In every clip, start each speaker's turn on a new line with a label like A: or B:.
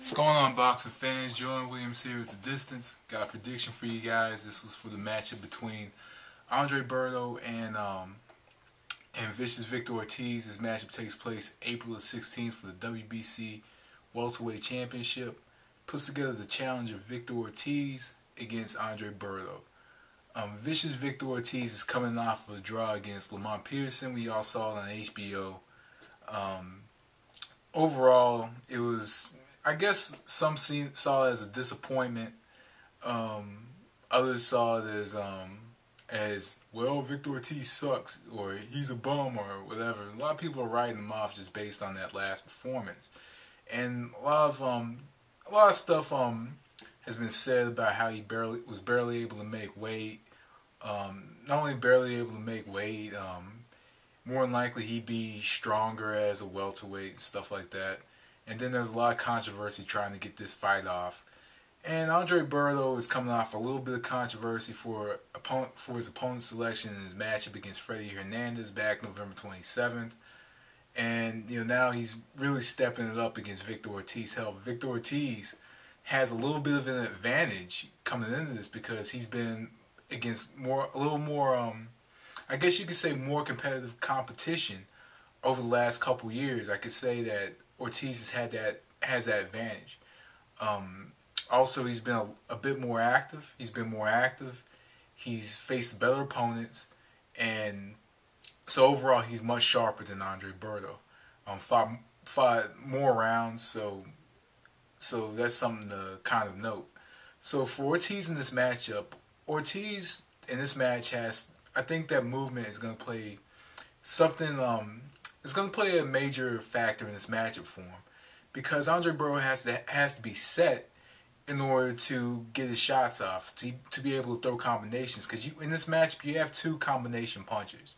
A: What's going on, boxing fans? Jordan Williams here at the distance. Got a prediction for you guys. This was for the matchup between Andre Berto and Vicious Victor Ortiz. This matchup takes place April the 16th for the WBC Welterweight Championship. Puts together the challenger Victor Ortiz against Andre Berto. Vicious Victor Ortiz is coming off of a draw against Lamont Pearson. We all saw it on HBO. Um, Overall, it was, I guess some saw it as a disappointment. Um, Others saw it as well, Victor Ortiz sucks or he's a bum or whatever. A lot of people are writing him off just based on that last performance, and a lot of stuff has been said about how he barely able to make weight. Not only barely able to make weight. More than likely he'd be stronger as a welterweight and stuff like that. And then there's a lot of controversy trying to get this fight off. And Andre Berto is coming off a little bit of controversy for his opponent's selection in his matchup against Freddie Hernandez back November 27th. And now he's really stepping it up against Victor Ortiz. Hell, Victor Ortiz has a little bit of an advantage coming into this because he's been against a little more I guess you could say more competitive competition over the last couple years. I could say that Ortiz has that advantage. Also, he's been a bit more active. He's been more active. He's faced better opponents, and so overall, he's much sharper than Andre Berto. Fought more rounds, so that's something to kind of note. So for Ortiz in this matchup, Ortiz in this match has, I think that movement is going to play something. It's going to play a major factor in this matchup for him because Andre Berto has to be set in order to get his shots off, to be able to throw combinations. Because in this matchup you have two combination punchers.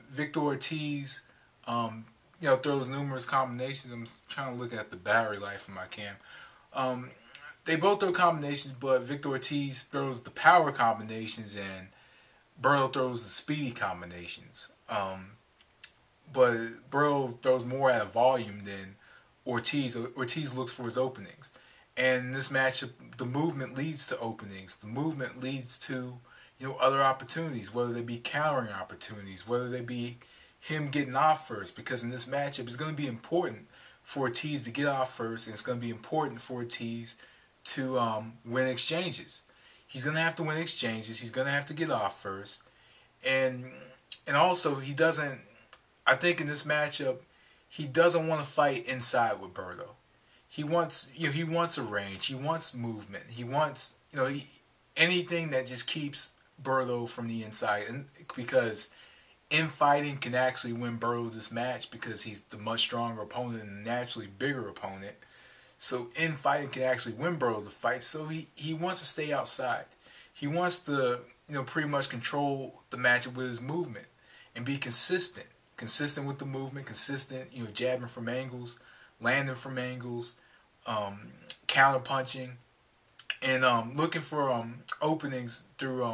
A: Victor Ortiz, throws numerous combinations. I'm trying to look at the battery life of my cam. They both throw combinations, but Victor Ortiz throws the power combinations and Berto throws the speedy combinations. But Berto throws more at a volume than Ortiz. Ortiz looks for his openings. And in this matchup, the movement leads to openings. The movement leads to other opportunities, whether they be countering opportunities, whether they be him getting off first. Because in this matchup, it's going to be important for Ortiz to get off first, and it's going to be important for Ortiz to win exchanges. He's going to have to win exchanges. He's going to have to get off first. And also, he doesn't, I think in this matchup, he doesn't want to fight inside with Berto. He wants, he wants a range. He wants movement. He wants, anything that just keeps Berto from the inside. And because infighting can actually win Berto this match because he's the much stronger opponent and naturally bigger opponent. So infighting can actually win Berto the fight. So he wants to stay outside. He wants to pretty much control the matchup with his movement and be consistent. Consistent with the movement, consistent, jabbing from angles, landing from angles, counter punching, and looking for openings through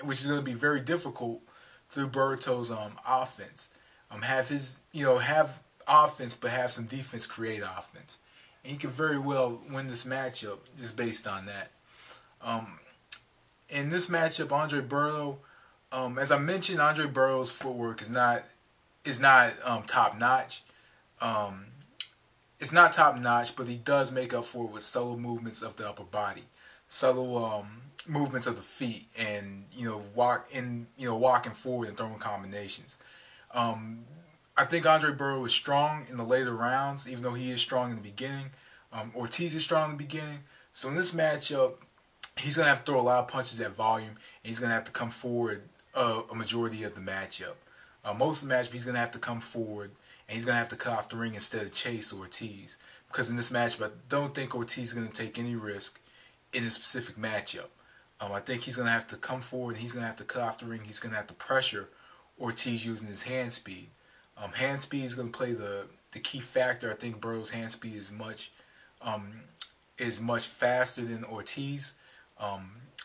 A: which is going to be very difficult through Berto's offense. Have offense but have some defense, create offense. And he can very well win this matchup just based on that. In this matchup, Andre Berto, as I mentioned, Andre Berto's footwork is not top notch. It's not top notch, but he does make up for it with subtle movements of the upper body, subtle movements of the feet, and walking forward and throwing combinations. I think Andre Berto is strong in the later rounds, even though he is strong in the beginning. Ortiz is strong in the beginning. So in this matchup, he's going to have to throw a lot of punches at volume, and he's going to have to come forward a majority of the matchup. Most of the matchup, he's going to have to come forward, and he's going to have to cut off the ring instead of chase Ortiz. Because in this matchup, I don't think Ortiz is going to take any risk in a specific matchup. I think he's going to have to come forward, and he's going to have to cut off the ring. He's going to have to pressure Ortiz using his hand speed. Hand speed is going to play the key factor. I think Berto's hand speed is much faster than Ortiz.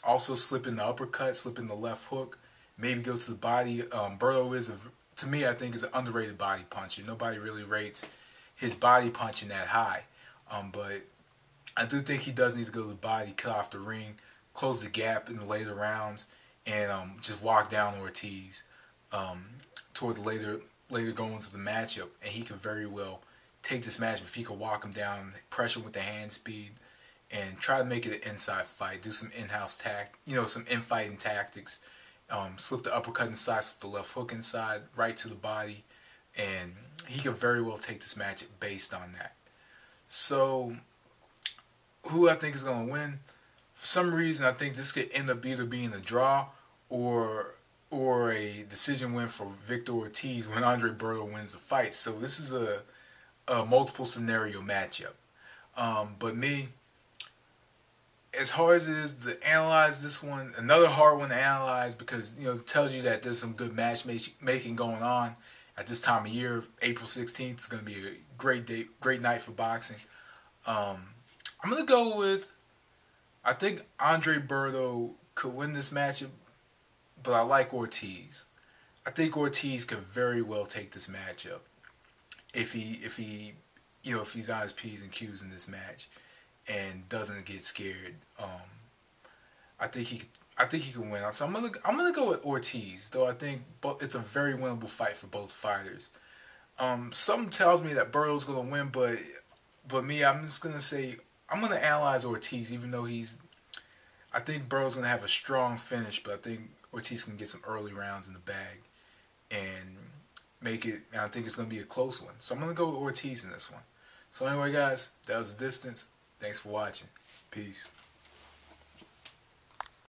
A: Also slipping the uppercut, slipping the left hook, maybe go to the body. Berto is, to me, I think is an underrated body puncher. Nobody really rates his body punching that high. But I do think he does need to go to the body, cut off the ring, close the gap in the later rounds, and just walk down Ortiz um, toward the later goings of the matchup. And he could very well take this matchup if he could walk him down, pressure with the hand speed, and try to make it an inside fight. Do some in-house some infighting tactics. Slip the uppercut inside, slip the left hook inside, right to the body, and he could very well take this matchup based on that. So, who I think is going to win? For some reason, I think this could end up either being a draw or a decision win for Victor Ortiz when Andre Berto wins the fight. So this is a multiple scenario matchup. But me, as hard as it is to analyze this one, another hard one to analyze because it tells you that there's some good matchmaking going on at this time of year. April 16th is going to be a great day, great night for boxing. I'm going to go with, I think Andre Berto could win this matchup, but I like Ortiz. I think Ortiz could very well take this matchup if he's on his P's and Q's in this match and doesn't get scared. I think he can win. So I'm gonna go with Ortiz, though I think it's a very winnable fight for both fighters. Something tells me that Berto's gonna win, but me, I'm just gonna say I'm gonna analyze Ortiz, even though I think Berto's gonna have a strong finish, but I think Ortiz can get some early rounds in the bag and make it. And I think it's gonna be a close one. So I'm gonna go with Ortiz in this one. So anyway, guys, that was the distance. Thanks for watching. Peace.